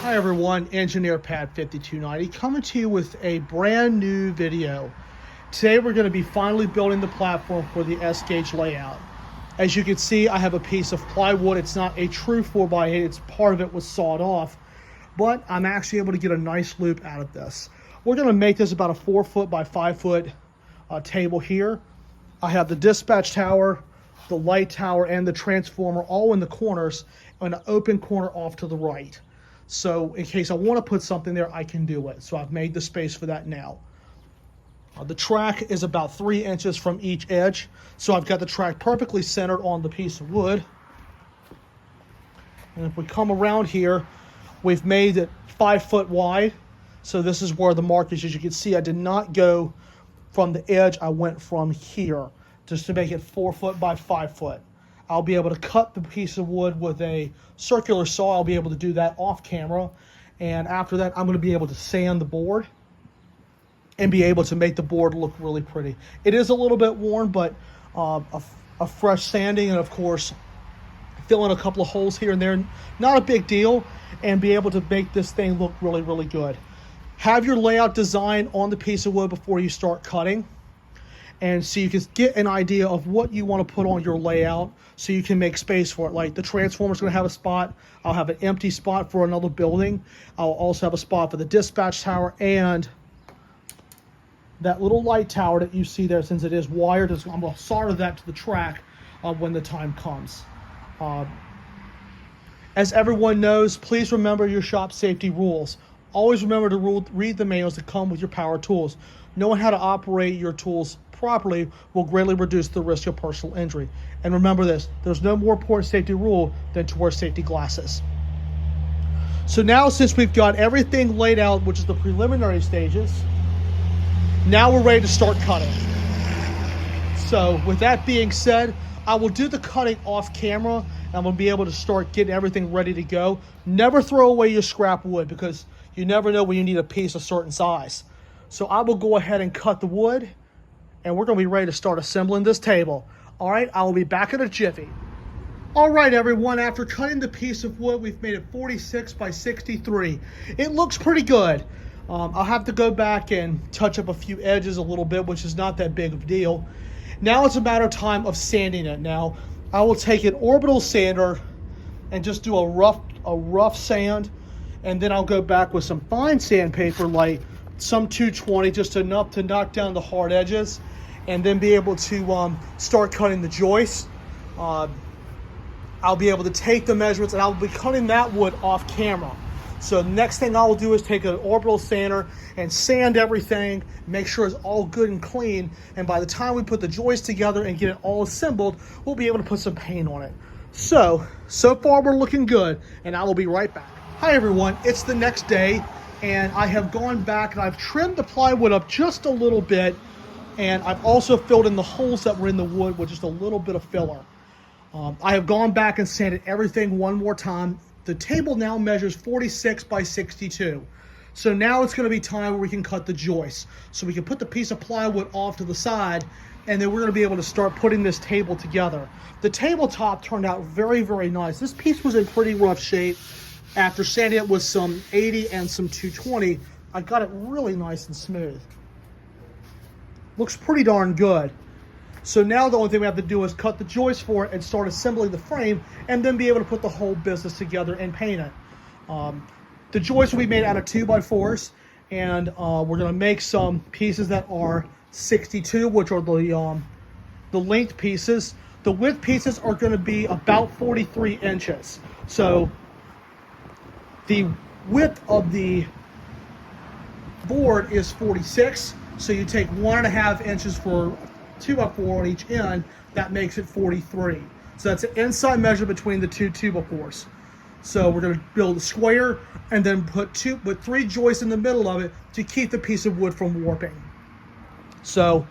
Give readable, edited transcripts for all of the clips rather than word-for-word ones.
Hi everyone, Engineer Pat 5290 coming to you with a brand new video. Today we're going to be finally building the platform for the S-Gauge layout. As you can see, I have a piece of plywood. It's not a true 4x8, it's part of it was sawed off, but I'm actually able to get a nice loop out of this. We're going to make this about a 4 foot by 5 foot table here. I have the dispatch tower, the light tower, and the transformer all in the corners, and an open corner off to the right. So in case I want to put something there, I can do it. So I've made the space for that now. The track is about 3 inches from each edge. So I've got the track perfectly centered on the piece of wood. And if we come around here, we've made it 5 foot wide. So this is where the mark is. As you can see, I did not go from the edge. I went from here just to make it 4 foot by 5 foot. I'll be able to cut the piece of wood with a circular saw. I'll be able to do that off camera. And after that, I'm going to be able to sand the board and be able to make the board look really pretty. It is a little bit worn, but a fresh sanding and, of course, fill in a couple of holes here and there, not a big deal, and be able to make this thing look really, really good. Have your layout design on the piece of wood before you start cutting, and so you can get an idea of what you want to put on your layout so you can make space for it. Like the transformer's going to have a spot. I'll have an empty spot for another building. I'll also have a spot for the dispatch tower and that little light tower that you see there. Since it is wired, I'm going to solder that to the track when the time comes. As everyone knows, please remember your shop safety rules. Always remember to read the manuals that come with your power tools. Knowing how to operate your tools properly will greatly reduce the risk of personal injury. And remember this, there's no more important safety rule than to wear safety glasses. So now, since we've got everything laid out, which is the preliminary stages, now we're ready to start cutting. So with that being said, I will do the cutting off camera, and I'm going to be able to start getting everything ready to go. Never throw away your scrap wood, because you never know when you need a piece of certain size. So I will go ahead and cut the wood, and we're going to be ready to start assembling this table. All right, I will be back in a jiffy. All right, everyone, after cutting the piece of wood, we've made it 46 by 63. It looks pretty good. I'll have to go back and touch up a few edges a little bit, which is not that big of a deal. Now it's a matter of time of sanding it. Now, I will take an orbital sander and just do a rough sand, and then I'll go back with some fine sandpaper, like some 220, just enough to knock down the hard edges, and then be able to start cutting the joists. I'll be able to take the measurements, and I'll be cutting that wood off camera. So the next thing I will do is take an orbital sander and sand everything, make sure it's all good and clean, and by the time we put the joists together and get it all assembled, we'll be able to put some paint on it. So far we're looking good, and I will be right back. Hi everyone, it's the next day, and I have gone back and I've trimmed the plywood up just a little bit, and I've also filled in the holes that were in the wood with just a little bit of filler. I have gone back and sanded everything one more time. The table now measures 46 by 62. So now it's going to be time where we can cut the joists. So we can put the piece of plywood off to the side, and then we're going to be able to start putting this table together. The tabletop turned out very, very nice. This piece was in pretty rough shape. After sanding it with some 80 and some 220, I got it really nice and smooth. Looks pretty darn good. So now the only thing we have to do is cut the joist for it and start assembling the frame, and then be able to put the whole business together and paint it. The joist will be made out of 2x4s, and we're going to make some pieces that are 62, which are the length pieces. The width pieces are going to be about 43 inches. So the width of the board is 46, so you take 1.5 inches for 2x4 on each end. That makes it 43. So that's an inside measure between the two 2x4s. So we're going to build a square and then put 3 joists in the middle of it to keep the piece of wood from warping. So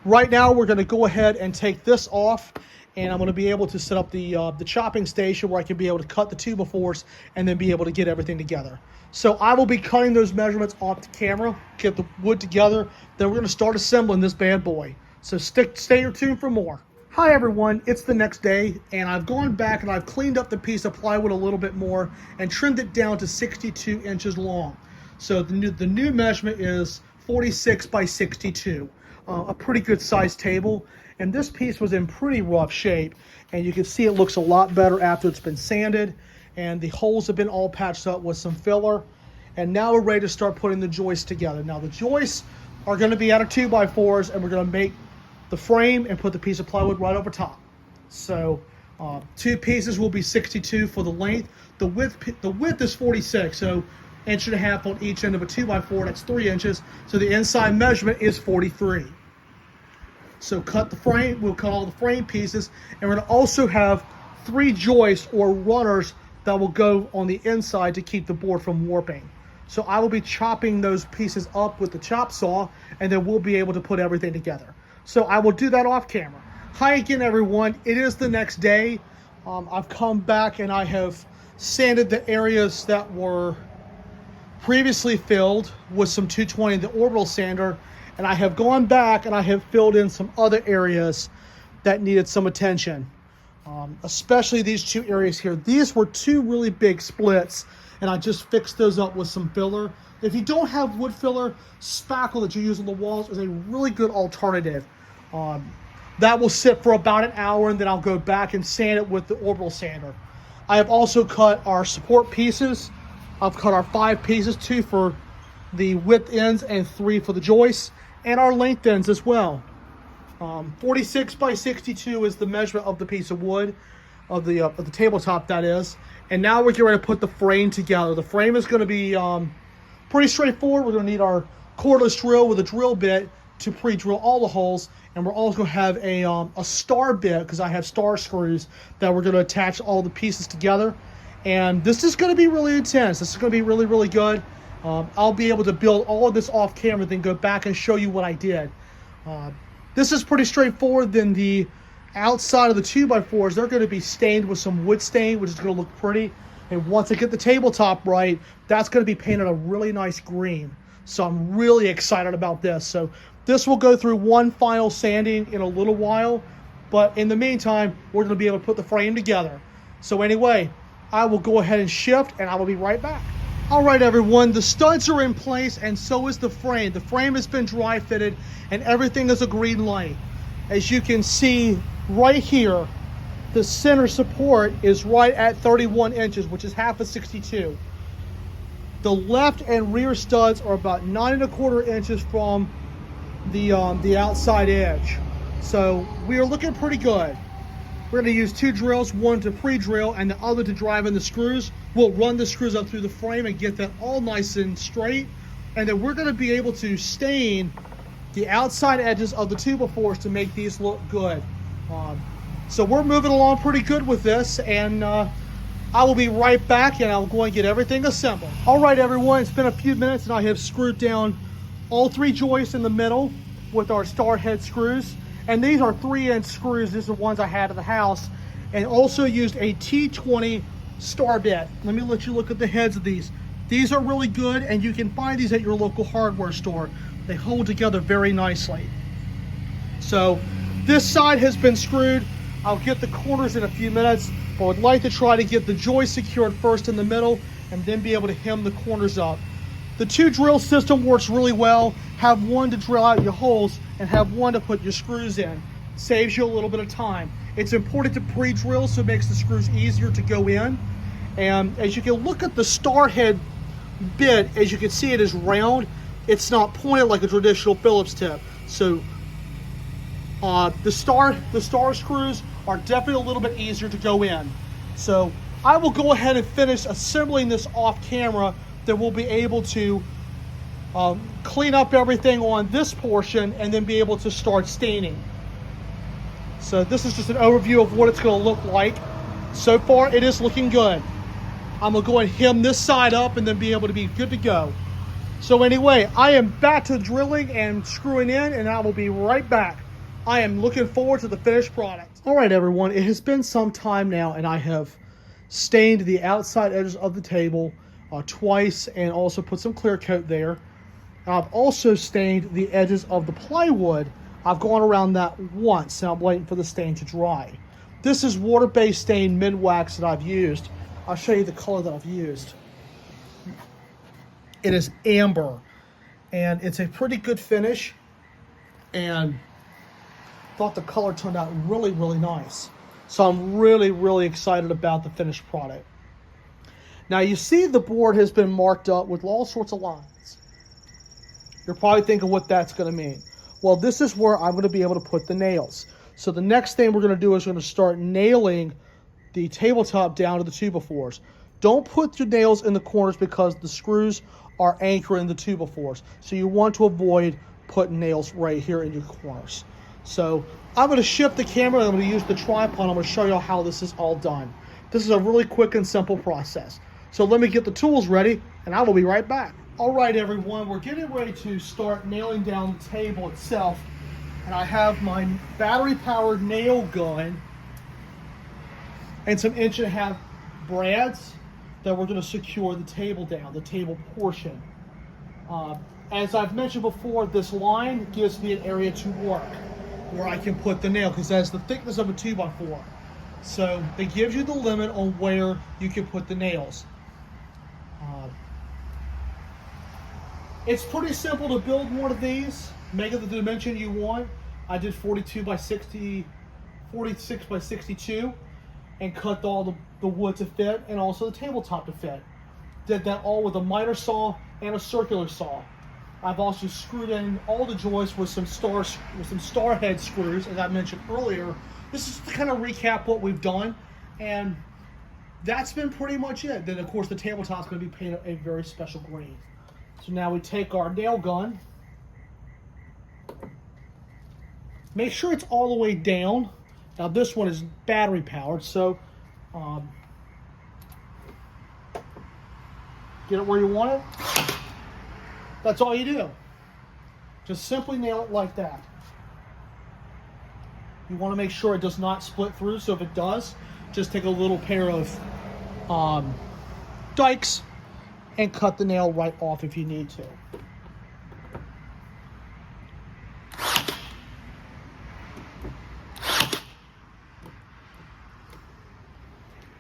right now we're going to go ahead and take this off, and I'm going to be able to set up the chopping station where I can be able to cut the 2x4s and then be able to get everything together. So I will be cutting those measurements off the camera, get the wood together, then we're going to start assembling this bad boy. So stay tuned for more. Hi everyone, it's the next day and I've gone back and I've cleaned up the piece of plywood a little bit more and trimmed it down to 62 inches long. So the new measurement is 46 by 62, a pretty good sized table. And this piece was in pretty rough shape, and you can see it looks a lot better after it's been sanded, and the holes have been all patched up with some filler. And now we're ready to start putting the joists together. Now the joists are going to be out of 2x4s, and we're going to make the frame and put the piece of plywood right over top. So two pieces will be 62 for the length. The width is 46, so inch and a half on each end of a 2x4. That's 3 inches. So the inside measurement is 43. So cut the frame. We'll cut all the frame pieces, and we're going to also have 3 joists or runners that will go on the inside to keep the board from warping. So I will be chopping those pieces up with the chop saw, and then we'll be able to put everything together. So I will do that off camera. Hi again, everyone. It is the next day. I've come back and I have sanded the areas that were previously filled with some 220, the orbital sander, and I have gone back and I have filled in some other areas that needed some attention, especially these 2 areas here. These were 2 really big splits, and I just fixed those up with some filler. If you don't have wood filler, spackle that you use on the walls is a really good alternative. That will sit for about an hour, and then I'll go back and sand it with the orbital sander. I have also cut our support pieces. I've cut our 5 pieces, 2 for the width ends and 3 for the joists, and our length ends as well. 46 by 62 is the measurement of the piece of wood, of the tabletop, that is. And now we're getting ready to put the frame together. The frame is going to be pretty straightforward. We're going to need our cordless drill with a drill bit to pre-drill all the holes, and we're also going to have a star bit, because I have star screws that we're going to attach all the pieces together. And this is going to be really intense. This is going to be really, really good. I'll be able to build all of this off camera, then go back and show you what I did. This is pretty straightforward. Then the outside of the 2x4s, they're going to be stained with some wood stain, which is going to look pretty. And once I get the tabletop right, that's going to be painted a really nice green. So I'm really excited about this. So this will go through one final sanding in a little while, but in the meantime, we're going to be able to put the frame together. So anyway, I will go ahead and shift, and I will be right back. All right, everyone, the studs are in place, and so is the frame. The frame has been dry fitted, and everything is a green light. As you can see right here, the center support is right at 31 inches, which is half of 62. The left and rear studs are about 9¼ inches from the outside edge. So we are looking pretty good. We're going to use 2 drills, one to pre-drill and the other to drive in the screws. We'll run the screws up through the frame and get that all nice and straight. And then we're going to be able to stain the outside edges of the 2x4s to make these look good. So we're moving along pretty good with this, and I will be right back, and I'll go and get everything assembled. All right, everyone, it's been a few minutes, and I have screwed down all 3 joists in the middle with our star head screws. And these are 3-inch screws. These are the ones I had at the house, and also used a T20 star bit. Let me let you look at the heads of these. These are really good, and you can find these at your local hardware store. They hold together very nicely. So this side has been screwed. I'll get the corners in a few minutes, but I would like to try to get the joist secured first in the middle and then be able to hem the corners up. The 2 drill system works really well. Have one to drill out your holes and have one to put your screws in. Saves you a little bit of time. It's important to pre-drill so it makes the screws easier to go in. And as you can look at the star head bit, as you can see, it is round. It's not pointed like a traditional Phillips tip. So the star screws are definitely a little bit easier to go in. So I will go ahead and finish assembling this off camera. Then we'll be able to clean up everything on this portion and then be able to start staining. So this is just an overview of what it's going to look like. So far it is looking good. I'm going to go and hem this side up and then be able to be good to go. So anyway, I am back to drilling and screwing in, and I will be right back. I am looking forward to the finished product. All right, everyone, it has been some time now, and I have stained the outside edges of the table twice and also put some clear coat there. I've also stained the edges of the plywood I've gone around that once, and I'm waiting for the stain to dry. This is water-based stain Minwax that I've used. I'll show you the color that I've used. It is amber, and it's a pretty good finish, and thought the color turned out really, really nice. So I'm really, really excited about the finished product. Now you see the board has been marked up with all sorts of lines. You're probably thinking what that's going to mean. Well, this is where I'm going to be able to put the nails. So the next thing we're going to do is we're going to start nailing the tabletop down to the 2x4s. Don't put your nails in the corners because the screws are anchoring the 2x4s. So you want to avoid putting nails right here in your corners. So I'm going to shift the camera and I'm going to use the tripod. I'm going to show you how this is all done. This is a really quick and simple process. So let me get the tools ready and I will be right back. All right, everyone, we're getting ready to start nailing down the table itself. And I have my battery-powered nail gun and some 1.5-inch brads that we're going to secure the table down, the table portion. As I've mentioned before, this line gives me an area to work where I can put the nail because that's the thickness of a 2x4. So it gives you the limit on where you can put the nails. It's pretty simple to build one of these. Make it the dimension you want. I did 42 by 60, 46 by 62, and cut all the wood to fit, and also the tabletop to fit. Did that all with a miter saw and a circular saw. I've also screwed in all the joists with some star head screws, as I mentioned earlier. This is to kind of recap what we've done, and that's been pretty much it. Then, of course, the tabletop's going to be painted a very special green. So now we take our nail gun. Make sure it's all the way down. Now this one is battery powered, so get it where you want it. That's all you do. Just simply nail it like that. You want to make sure it does not split through, so if it does, just take a little pair of dikes and cut the nail right off if you need to.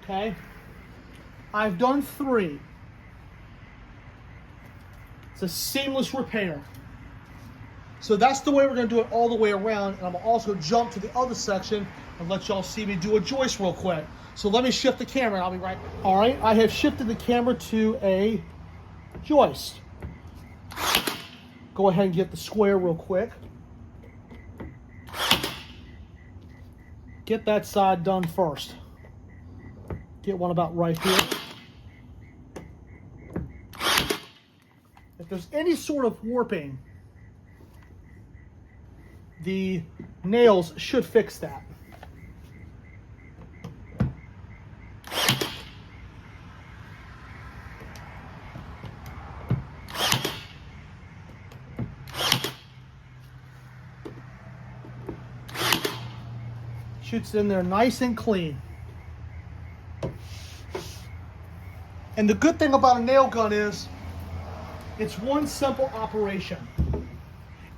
Okay, I've done 3. It's a seamless repair. So that's the way we're going to do it all the way around, and I'm going to also jump to the other section and let y'all see me do a joist real quick. So let me shift the camera and I'll be right back. All right, I have shifted the camera to a joist. Go ahead and get the square real quick. Get that side done first. Get one about right here. If there's any sort of warping, the nails should fix that. Shoots in there nice and clean. And the good thing about a nail gun is it's one simple operation.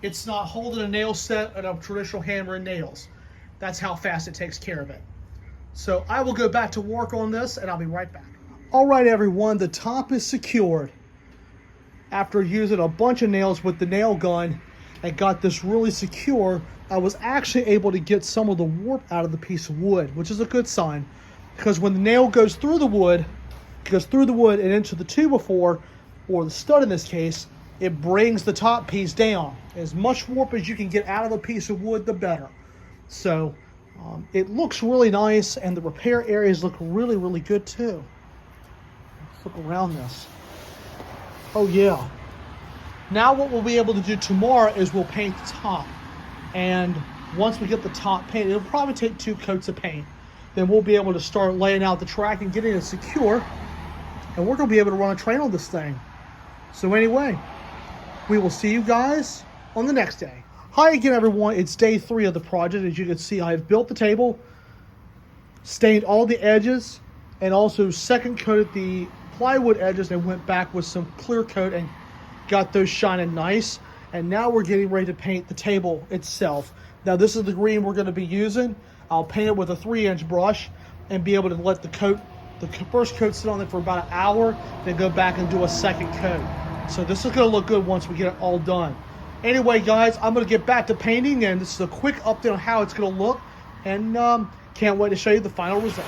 It's not holding a nail set and a traditional hammer and nails. That's how fast it takes care of it. So I will go back to work on this and I'll be right back. All right, everyone, the top is secured. After using a bunch of nails with the nail gun and got this really secure, I was actually able to get some of the warp out of the piece of wood, which is a good sign, because when the nail goes through the wood and into the 2x4, or the stud in this case, it brings the top piece down. As much warp as you can get out of a piece of wood, the better. So it looks really nice, and the repair areas look really, really good too. Let's look around this. Oh yeah. Now what we'll be able to do tomorrow is we'll paint the top. And once we get the top painted, it'll probably take 2 coats of paint. Then we'll be able to start laying out the track and getting it secure. And we're going to be able to run a train on this thing. So anyway, we will see you guys on the next day. Hi again, everyone. It's day 3 of the project. As you can see, I've built the table, stained all the edges, and also second coated the plywood edges and went back with some clear coat and got those shining nice. And now we're getting ready to paint the table itself. Now this is the green we're going to be using. I'll paint it with a 3-inch brush and be able to let the first coat sit on it for about an hour, then go back and do a second coat. So this is going to look good once we get it all done. Anyway, guys, I'm going to get back to painting, and this is a quick update on how it's going to look, and can't wait to show you the final result.